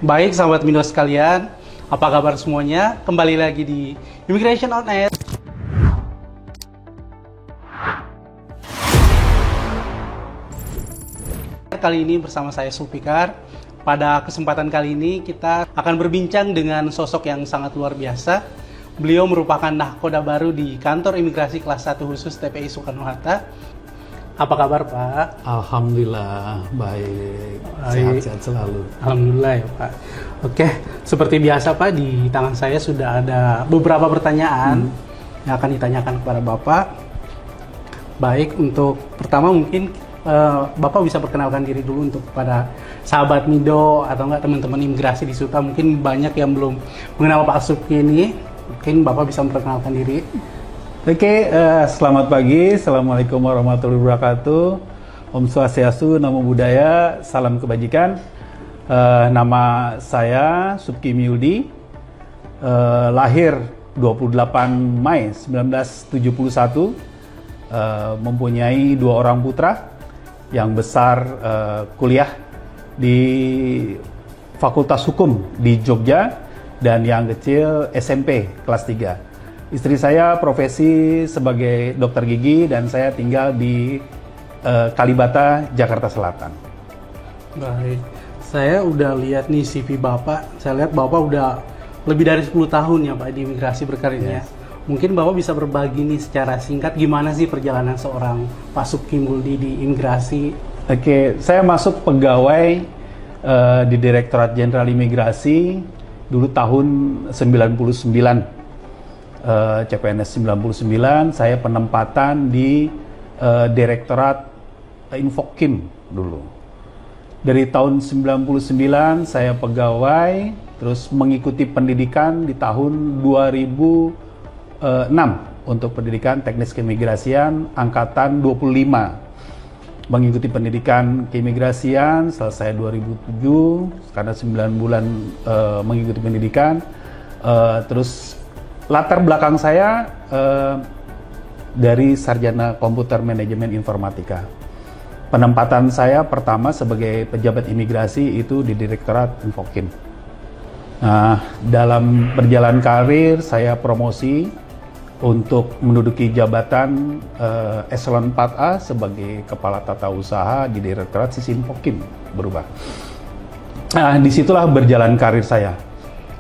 Baik, sahabat Mindo sekalian, apa kabar semuanya? Kembali lagi di Immigration on Air. Kali ini bersama saya Sulfikar. Pada kesempatan kali ini kita akan berbincang dengan sosok yang sangat luar biasa. Beliau merupakan nahkoda baru di kantor imigrasi kelas 1 khusus TPI Soekarno-Hatta. Apa kabar, Pak? Alhamdulillah, baik. Sehat-sehat selalu. Alhamdulillah ya, Pak. Oke, seperti biasa, Pak, di tangan saya sudah ada beberapa pertanyaan yang akan ditanyakan kepada Bapak. Baik, untuk pertama mungkin Bapak bisa perkenalkan diri dulu untuk pada sahabat Mindo atau enggak teman-teman imigrasi di Suta. Mungkin banyak yang belum mengenal Pak Supki ini. Mungkin Bapak bisa memperkenalkan diri. Oke, selamat pagi. Assalamualaikum warahmatullahi wabarakatuh. Om Swastiastu, Namo Buddhaya, salam kebajikan. Nama saya Supki Miudi, lahir 28 Mei 1971, mempunyai 2 orang putra, yang besar kuliah di Fakultas Hukum di Jogja, dan yang kecil SMP kelas 3. Istri saya profesi sebagai dokter gigi dan saya tinggal di Kalibata, Jakarta Selatan. Baik, saya udah lihat nih CV Bapak. Saya lihat Bapak udah lebih dari 10 tahun ya Pak di imigrasi berkarirnya. Yes. Mungkin Bapak bisa berbagi nih secara singkat gimana sih perjalanan seorang Pak Supki Muldi di imigrasi? Oke, saya masuk pegawai di Direktorat Jenderal Imigrasi dulu tahun 99. CPNS 99, saya penempatan di Direktorat Infokim dulu. Dari tahun 99 saya pegawai, terus mengikuti pendidikan di tahun 2006 untuk pendidikan teknis keimigrasian angkatan 25. Mengikuti pendidikan keimigrasian selesai 2007 karena 9 bulan mengikuti pendidikan, terus latar belakang saya dari sarjana komputer manajemen informatika. Penempatan saya pertama sebagai pejabat imigrasi itu di Direktorat Infokim. Nah, dalam perjalanan karir saya promosi untuk menduduki jabatan eselon 4A sebagai kepala tata usaha di Direktorat Infokim berubah. Nah, disitulah berjalan karir saya.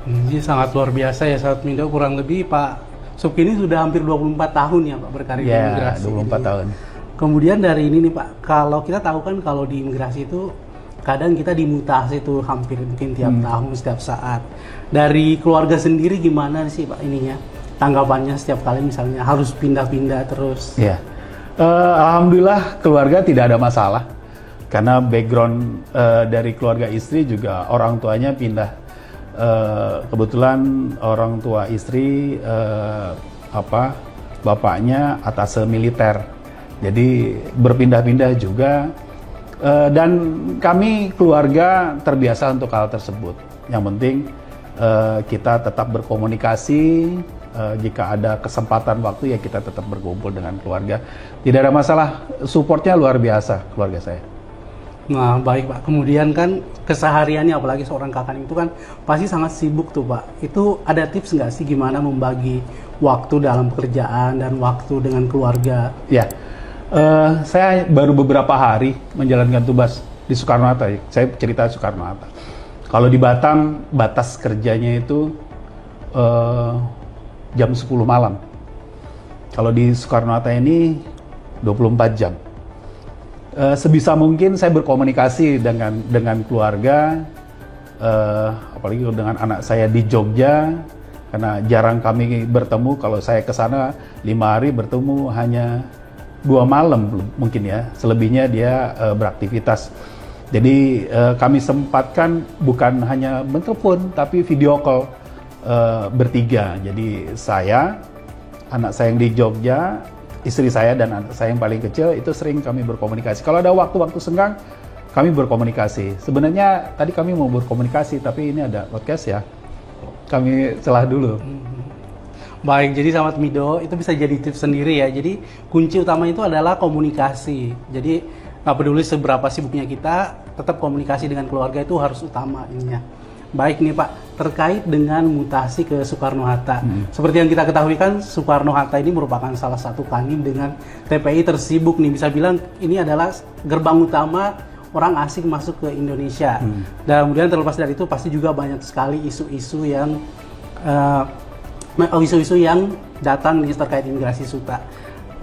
Ini sangat luar biasa ya sahabat Mindo, kurang lebih Pak Supki ini sudah hampir 24 tahun ya Pak berkarir di imigrasi. 24 tahun. Kemudian dari ini nih Pak, kalau kita tahu kan kalau di imigrasi itu kadang kita dimutasi itu hampir mungkin tiap tahun, setiap saat. Dari keluarga sendiri gimana sih Pak ininya? Tanggapannya setiap kali misalnya harus pindah-pindah terus? Ya, alhamdulillah keluarga tidak ada masalah. Karena background dari keluarga istri juga orang tuanya pindah. Kebetulan orang tua istri bapaknya atase militer, jadi berpindah-pindah juga, dan kami keluarga terbiasa untuk hal tersebut. Yang penting kita tetap berkomunikasi, jika ada kesempatan waktu ya kita tetap berkumpul dengan keluarga. Tidak ada masalah, supportnya luar biasa keluarga saya. Nah baik Pak, kemudian kan kesehariannya apalagi seorang kakak itu kan pasti sangat sibuk tuh Pak. Itu ada tips nggak sih gimana membagi waktu dalam pekerjaan dan waktu dengan keluarga? Ya, saya baru beberapa hari menjalankan tugas di Soekarno-Hatta. Saya cerita Soekarno-Hatta. Kalau di Batam batas kerjanya itu jam 10 malam. Kalau di Soekarno-Hatta ini 24 jam. Sebisa mungkin saya berkomunikasi dengan keluarga, apalagi dengan anak saya di Jogja, karena jarang kami bertemu. Kalau saya ke sana 5 hari bertemu hanya 2 malam mungkin ya, selebihnya dia beraktivitas. Jadi kami sempatkan bukan hanya mentelepon tapi video call bertiga. Jadi saya, anak saya yang di Jogja, istri saya dan anak saya yang paling kecil itu sering kami berkomunikasi. Kalau ada waktu-waktu senggang, kami berkomunikasi. Sebenarnya tadi kami mau berkomunikasi, tapi ini ada podcast ya. Kami celah dulu. Baik, jadi sahabat Mindo, itu bisa jadi tips sendiri ya. Jadi kunci utama itu adalah komunikasi. Jadi nggak peduli seberapa sibuknya kita, tetap komunikasi dengan keluarga itu harus utama ininya. Baik nih Pak, terkait dengan mutasi ke Soekarno-Hatta. Seperti yang kita ketahui kan, Soekarno-Hatta ini merupakan salah satu kandim dengan TPI tersibuk nih. Bisa bilang ini adalah gerbang utama orang asing masuk ke Indonesia. Dan kemudian terlepas dari itu pasti juga banyak sekali isu-isu yang datang nih terkait imigrasi Suta.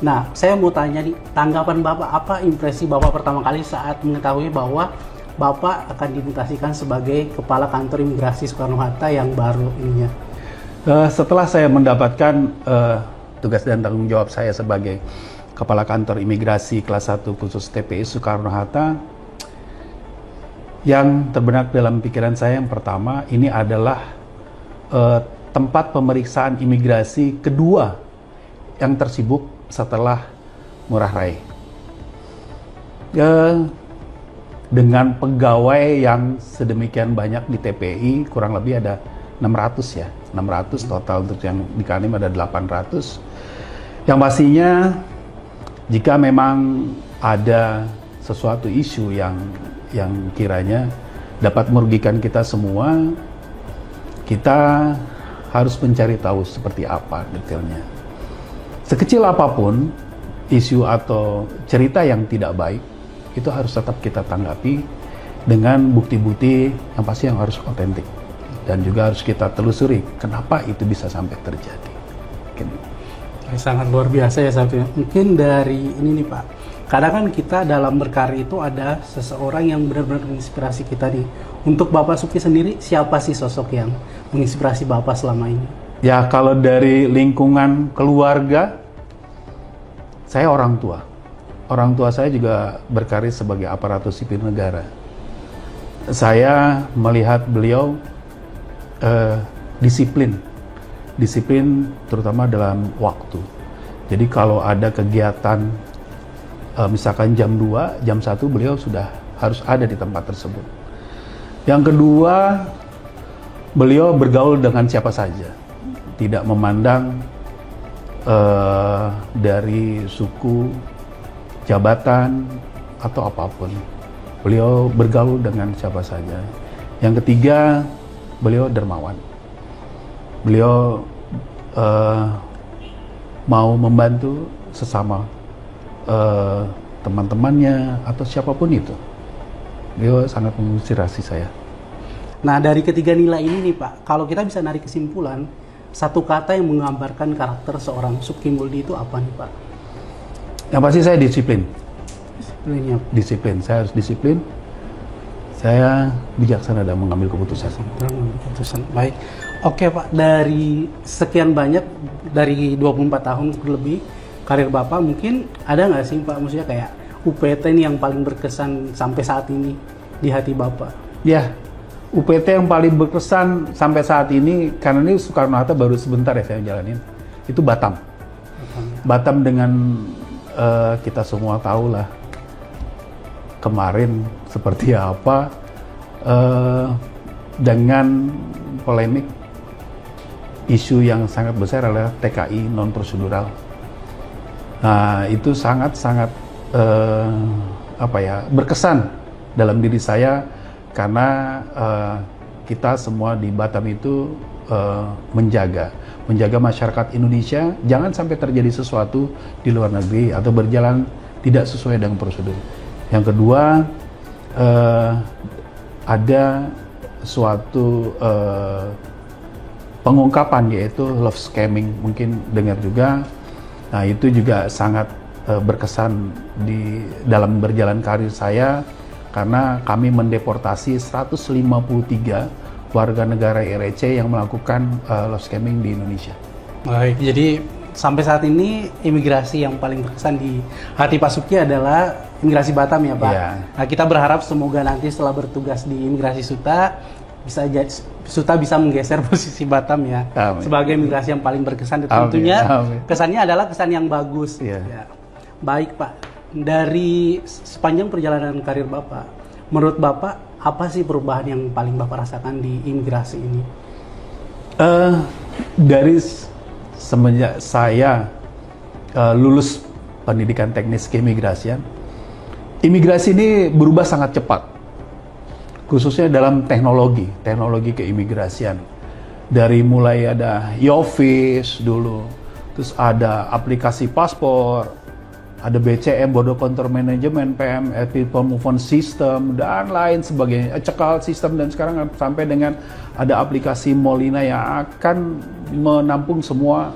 Nah, saya mau tanya nih, tanggapan Bapak, apa impresi Bapak pertama kali saat mengetahui bahwa Bapak akan dimutasikan sebagai Kepala Kantor Imigrasi Soekarno-Hatta yang baru ininya? Setelah saya mendapatkan tugas dan tanggung jawab saya sebagai Kepala Kantor Imigrasi kelas 1 khusus TPI Soekarno-Hatta, yang terbenak dalam pikiran saya yang pertama, ini adalah tempat pemeriksaan imigrasi kedua yang tersibuk setelah Ngurah Rai. Dengan pegawai yang sedemikian banyak di TPI, kurang lebih ada 600 ya, 600 total, untuk yang di Kandim ada 800. Yang pastinya jika memang ada sesuatu isu yang kiranya dapat merugikan kita semua, kita harus mencari tahu seperti apa detailnya. Sekecil apapun isu atau cerita yang tidak baik, itu harus tetap kita tanggapi dengan bukti-bukti yang pasti yang harus otentik, dan juga harus kita telusuri kenapa itu bisa sampai terjadi. Sangat luar biasa ya Sabtu. Mungkin dari ini nih Pak, kadang kan kita dalam berkarya itu ada seseorang yang benar-benar menginspirasi kita nih. Untuk Bapak Suki sendiri, siapa sih sosok yang menginspirasi Bapak selama ini? Ya, kalau dari lingkungan keluarga, saya orang tua. Orang tua saya juga berkarir sebagai aparatur sipil negara. Saya melihat beliau disiplin terutama dalam waktu. Jadi kalau ada kegiatan misalkan jam 2, jam 1 beliau sudah harus ada di tempat tersebut. Yang kedua, beliau bergaul dengan siapa saja, tidak memandang dari suku, jabatan, atau apapun. Beliau bergaul dengan siapa saja. Yang ketiga, beliau dermawan. Beliau mau membantu sesama teman-temannya atau siapapun itu. Beliau sangat menginspirasi saya. Nah, dari ketiga nilai ini nih Pak, kalau kita bisa narik kesimpulan, satu kata yang menggambarkan karakter seorang Suki Muldi itu apa nih Pak? Yang pasti saya disiplin. Disiplin. Saya harus disiplin. Saya bijaksana dalam mengambil keputusan. Baik. Oke Pak, dari sekian banyak, dari 24 tahun lebih karir Bapak, mungkin ada nggak sih Pak, maksudnya kayak UPT ini yang paling berkesan sampai saat ini di hati Bapak? Ya, UPT yang paling berkesan sampai saat ini, karena ini Soekarno-Hatta baru sebentar ya saya jalanin, itu Batam. Batam dengan kita semua tahu lah kemarin seperti apa, dengan polemik isu yang sangat besar adalah TKI non prosedural. Nah, itu sangat-sangat berkesan dalam diri saya, karena kita semua di Batam itu menjaga masyarakat Indonesia jangan sampai terjadi sesuatu di luar negeri atau berjalan tidak sesuai dengan prosedur. Yang kedua, ada suatu pengungkapan, yaitu love scamming, mungkin dengar juga. Nah, itu juga sangat berkesan di dalam berjalan karir saya, karena kami mendeportasi 153 warga negara REC yang melakukan love scamming di Indonesia. Baik, jadi sampai saat ini imigrasi yang paling berkesan di hati Pak Suki adalah imigrasi Batam ya Pak. Ya. Nah, kita berharap semoga nanti setelah bertugas di imigrasi Suta bisa menggeser posisi Batam ya. Amin. Sebagai imigrasi yang paling berkesan. Tentunya kesannya adalah kesan yang bagus. Ya. Ya. Baik Pak, dari sepanjang perjalanan karir Bapak, menurut Bapak apa sih perubahan yang paling Bapak rasakan di imigrasi ini? Dari semenjak saya lulus pendidikan teknis keimigrasian, imigrasi ini berubah sangat cepat, khususnya dalam teknologi keimigrasian. Dari mulai ada Yovis dulu, terus ada aplikasi paspor, ada BCM, Border Control Management, PMS, People Movement System, dan lain sebagainya, Cekal System, dan sekarang sampai dengan ada aplikasi Molina yang akan menampung semua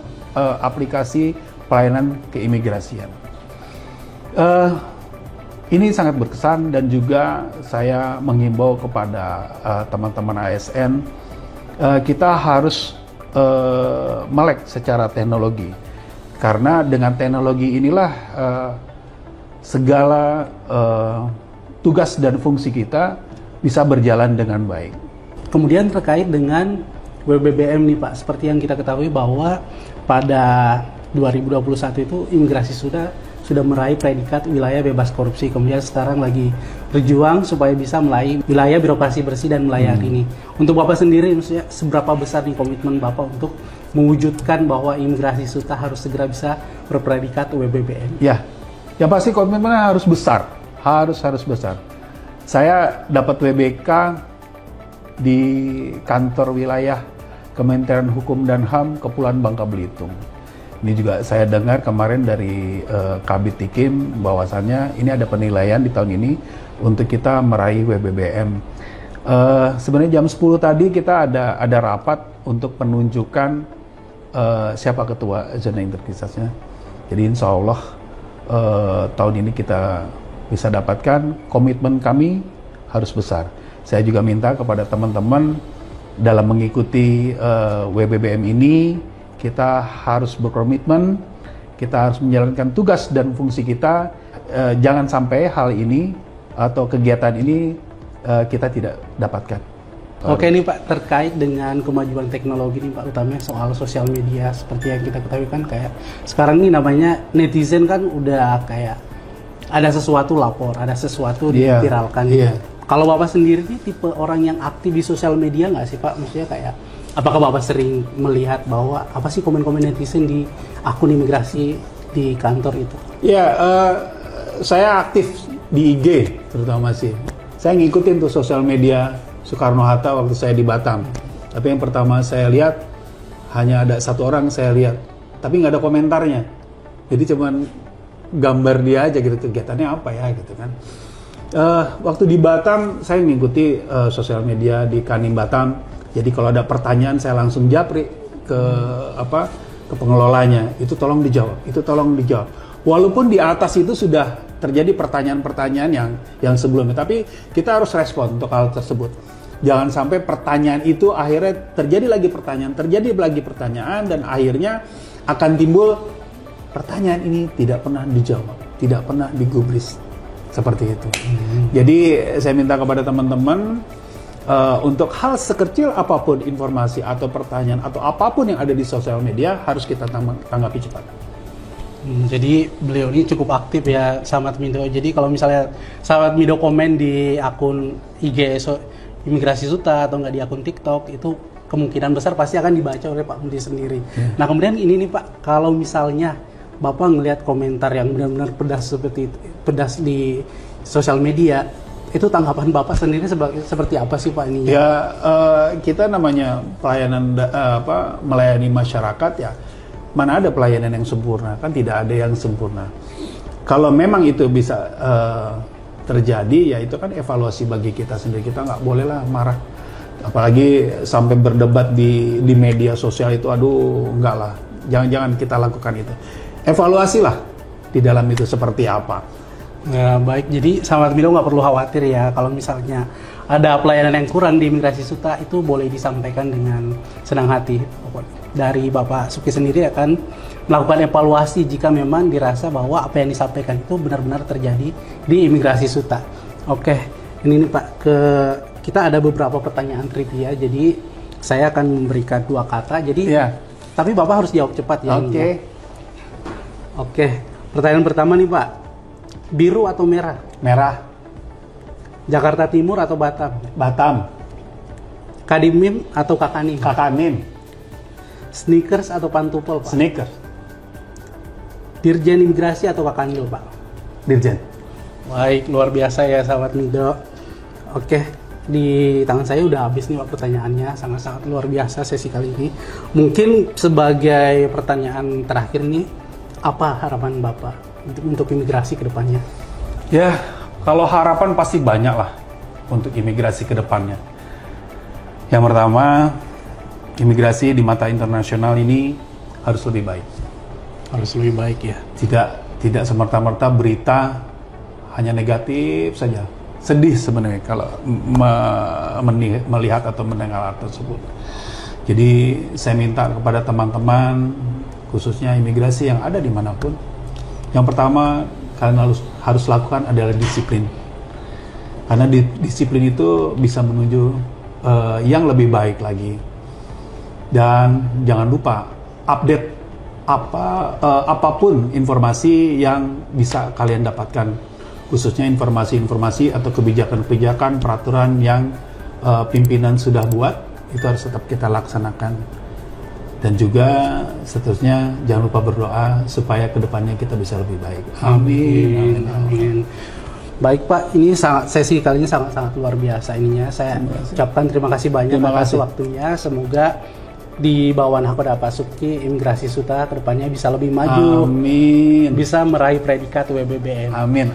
aplikasi pelayanan keimigrasian. Ini sangat berkesan, dan juga saya menghimbau kepada teman-teman ASN, kita harus melek secara teknologi, karena dengan teknologi inilah segala tugas dan fungsi kita bisa berjalan dengan baik. Kemudian terkait dengan WBBM nih Pak, seperti yang kita ketahui bahwa pada 2021 itu imigrasi sudah meraih predikat wilayah bebas korupsi. Kemudian sekarang lagi berjuang supaya bisa meraih wilayah birokrasi bersih dan melayani ini. Untuk Bapak sendiri, maksudnya seberapa besar nih komitmen Bapak untuk mewujudkan bahwa imigrasi SUTA harus segera bisa berpredikat WBBM? Ya, yang pasti komitmennya harus besar, harus besar. Saya dapat WBK di kantor wilayah Kementerian Hukum dan HAM Kepulauan Bangka Belitung. Ini juga saya dengar kemarin dari Kabid Tikim bahwasannya ini ada penilaian di tahun ini untuk kita meraih WBBM. Sebenarnya jam 10 tadi kita ada rapat untuk penunjukan siapa ketua zona integritasnya. Jadi insya Allah tahun ini kita bisa dapatkan. Komitmen kami harus besar. Saya juga minta kepada teman-teman dalam mengikuti WBBM ini, kita harus berkomitmen, kita harus menjalankan tugas dan fungsi kita. Jangan sampai hal ini atau kegiatan ini kita tidak dapatkan. Oke nih Pak, terkait dengan kemajuan teknologi nih Pak, utamanya soal sosial media, seperti yang kita ketahui kan kayak sekarang ini namanya netizen kan udah kayak ada sesuatu lapor, ada sesuatu diviralkan. Kalau Bapak sendiri nih tipe orang yang aktif di sosial media nggak sih Pak? Maksudnya kayak apakah Bapak sering melihat bahwa apa sih komen-komen netizen di akun imigrasi di kantor itu? Ya, saya aktif di IG terutama sih. Saya ngikutin tuh sosial media Soekarno-Hatta waktu saya di Batam. Tapi yang pertama saya lihat hanya ada satu orang saya lihat, tapi nggak ada komentarnya. Jadi cuman gambar dia aja gitu, kegiatannya apa ya gitu kan. Waktu di Batam saya mengikuti sosial media di Kanim Batam. Jadi kalau ada pertanyaan saya langsung japri ke pengelolanya, itu tolong dijawab. Walaupun di atas itu sudah terjadi pertanyaan-pertanyaan yang sebelumnya, tapi kita harus respon untuk hal tersebut. Jangan sampai pertanyaan itu akhirnya terjadi lagi pertanyaan dan akhirnya akan timbul pertanyaan ini tidak pernah dijawab, tidak pernah digubris seperti itu. Jadi saya minta kepada teman-teman, untuk hal sekecil apapun informasi atau pertanyaan atau apapun yang ada di sosial media harus kita tanggapi cepat. Jadi beliau ini cukup aktif ya, Sahabat Mido. Jadi kalau misalnya Sahabat Mido komen di akun IG Imigrasi SUTA atau nggak di akun TikTok, itu kemungkinan besar pasti akan dibaca oleh Pak Menteri sendiri. Nah kemudian ini nih Pak, kalau misalnya Bapak ngelihat komentar yang benar-benar pedas seperti itu, pedas di sosial media, itu tanggapan Bapak sendiri seperti apa sih Pak ini? Ya, kita namanya pelayanan melayani masyarakat ya, mana ada pelayanan yang sempurna, kan tidak ada yang sempurna. Kalau memang itu bisa terjadi, ya itu kan evaluasi bagi kita sendiri. Kita nggak bolehlah marah, apalagi sampai berdebat di media sosial itu, aduh enggak lah, jangan kita lakukan itu. Evaluasilah di dalam itu seperti apa. Ya, baik, jadi Sahabat Mido nggak perlu khawatir ya kalau misalnya ada pelayanan yang kurang di Imigrasi SUTA, itu boleh disampaikan dengan senang hati. Dari Bapak Suki sendiri akan melakukan evaluasi jika memang dirasa bahwa apa yang disampaikan itu benar-benar terjadi di Imigrasi SUTA. Oke, ini nih Pak, kita ada beberapa pertanyaan trivia, jadi saya akan memberikan 2 kata, jadi tapi Bapak harus jawab cepat ya. Oke, pertanyaan pertama nih Pak, biru atau merah? Merah. Jakarta Timur atau Batam? Batam. Kadimim atau Kakanim? Kakanim. Sneakers atau pantupel Pak? Sneakers. Dirjen Imigrasi atau Kakanwil Pak? Dirjen. Baik, luar biasa ya Sahabat Mido. Oke, di tangan saya udah habis nih waktu pertanyaannya, sangat-sangat luar biasa sesi kali ini. Mungkin sebagai pertanyaan terakhir nih, apa harapan Bapak untuk imigrasi ke depannya? Ya, kalau harapan pasti banyak lah untuk imigrasi ke depannya. Yang pertama, imigrasi di mata internasional ini harus lebih baik. Harus lebih baik ya. Tidak semerta-merta berita hanya negatif saja. Sedih sebenarnya kalau melihat atau mendengar hal tersebut. Jadi saya minta kepada teman-teman, khususnya imigrasi yang ada dimanapun, yang pertama kalian harus lakukan adalah disiplin. Karena disiplin itu bisa menuju yang lebih baik lagi. Dan jangan lupa update apapun informasi yang bisa kalian dapatkan, khususnya informasi-informasi atau kebijakan-kebijakan, peraturan yang pimpinan sudah buat, itu harus tetap kita laksanakan. Dan juga seterusnya jangan lupa berdoa supaya kedepannya kita bisa lebih baik. Amin. Amin. Baik Pak, ini sesi kali ini sangat-sangat luar biasa ininya. Saya ucapkan terima kasih banyak atas waktunya. Semoga di bawah Nakoda Pak Supki, Imigrasi Suta kedepannya bisa lebih maju. Amin. Bisa meraih predikat WBBM. Amin.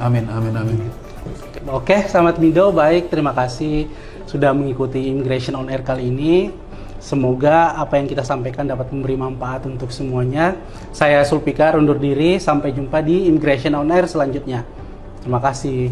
Oke, Sahabat Mido, baik, terima kasih sudah mengikuti Immigration on Air kali ini. Semoga apa yang kita sampaikan dapat memberi manfaat untuk semuanya. Saya Sulfikar undur diri, sampai jumpa di Immigration on Air selanjutnya. Terima kasih.